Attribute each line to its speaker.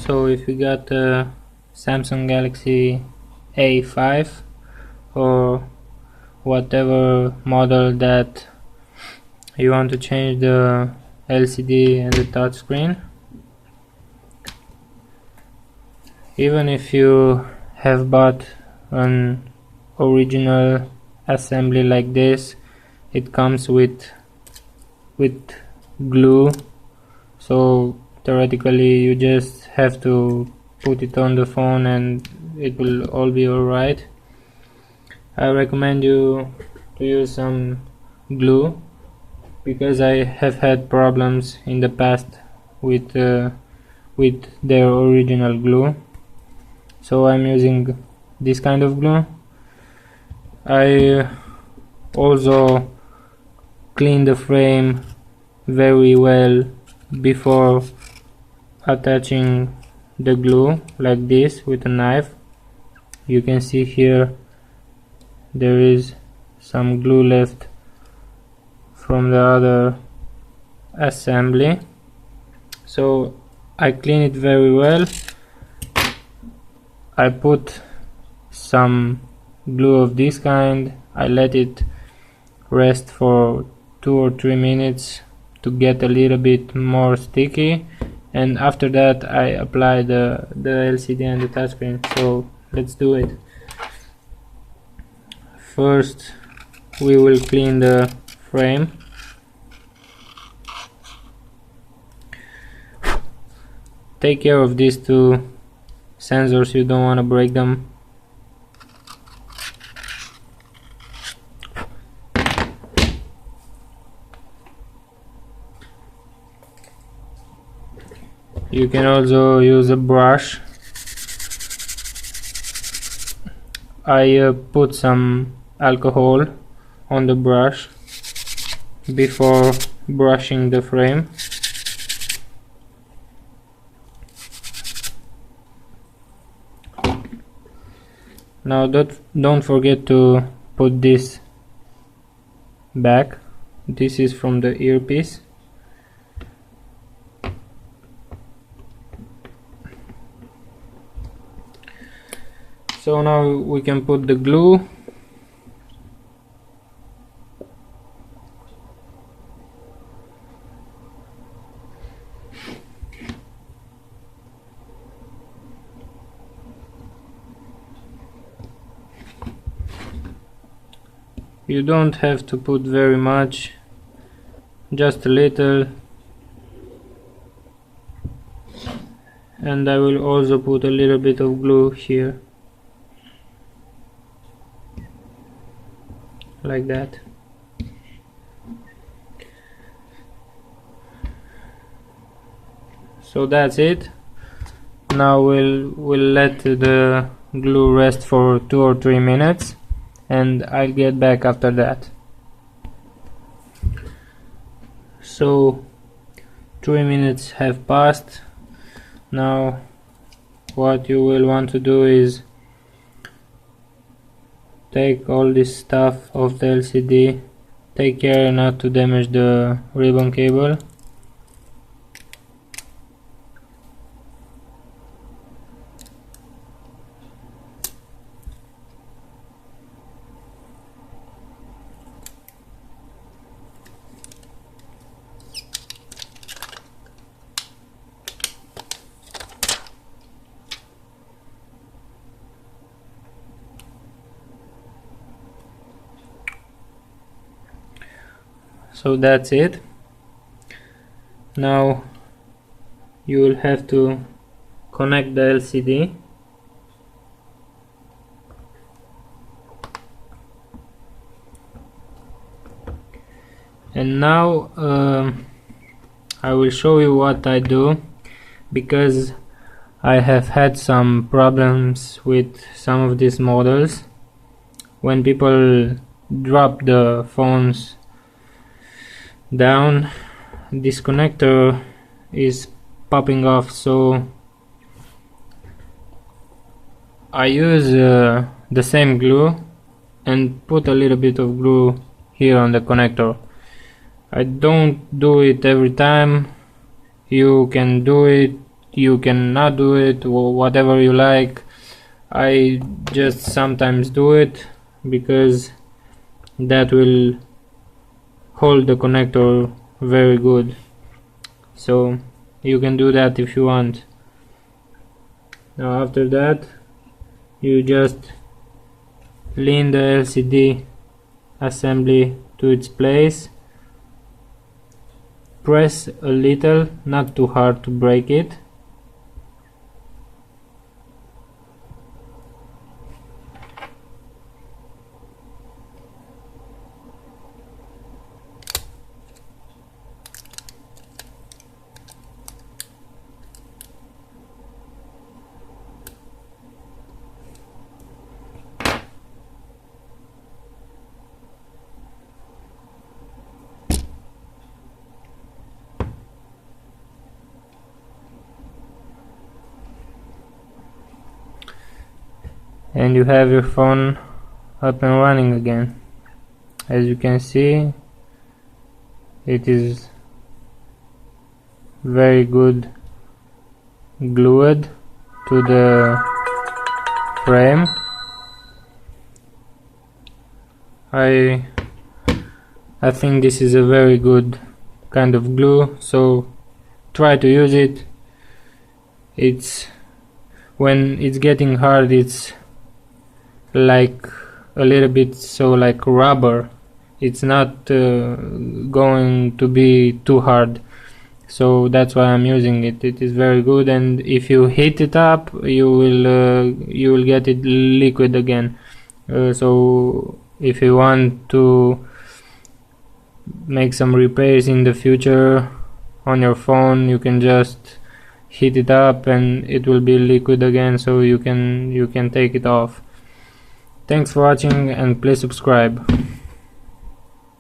Speaker 1: So if you got a Samsung Galaxy A5 or whatever model that you want to change the LCD and the touchscreen, even if you have bought an original assembly like this, it comes with glue, so theoretically you just have to put it on the phone and it will all be alright. I recommend you to use some glue because I have had problems in the past with their original glue, so I'm using this kind of glue. I also clean the frame very well before attaching the glue like this with a knife. You can see here there is some glue left from the other assembly, so I clean it very well. I put some glue of this kind, I let it rest for 2 or 3 minutes to get a little bit more sticky, and after that I apply the LCD and the touchscreen. So let's do it. First we will clean the frame. Take care of these two sensors, you don't want to break them. You can also use a brush. I put some alcohol on the brush before brushing the frame. Now don't forget to put this back. This is from the earpiece. So now we can put the glue. You don't have to put very much, just a little. And I will also put a little bit of glue here, like that. So that's it. Now we'll let the glue rest for 2 or 3 minutes, and I'll get back after that. So 3 minutes have passed. Now what you will want to do is take all this stuff off the LCD. Take care not to damage the ribbon cable. So that's it. Now you will have to connect the LCD. And now I will show you what I do, because I have had some problems with some of these models. When people drop the phones down, this connector is popping off, so I use the same glue and put a little bit of glue here on the connector. I don't do it every time. You can do it you cannot do it, or whatever you like. I just sometimes do it because that will hold the connector very good. So you can do that if you want. Now after that, you just lean the LCD assembly to its place, press a little, not too hard to break it, and you have your phone up and running again. As you can see, it is very good glued to the frame. I think this is a very good kind of glue, so try to use it. When it's getting hard, it's like a little bit like rubber. It's not going to be too hard, so that's why I'm using it. It is very good, and if you heat it up, you will get it liquid again. So if you want to make some repairs in the future on your phone, you can just heat it up and it will be liquid again, so you can take it off. Thanks for watching, and please subscribe.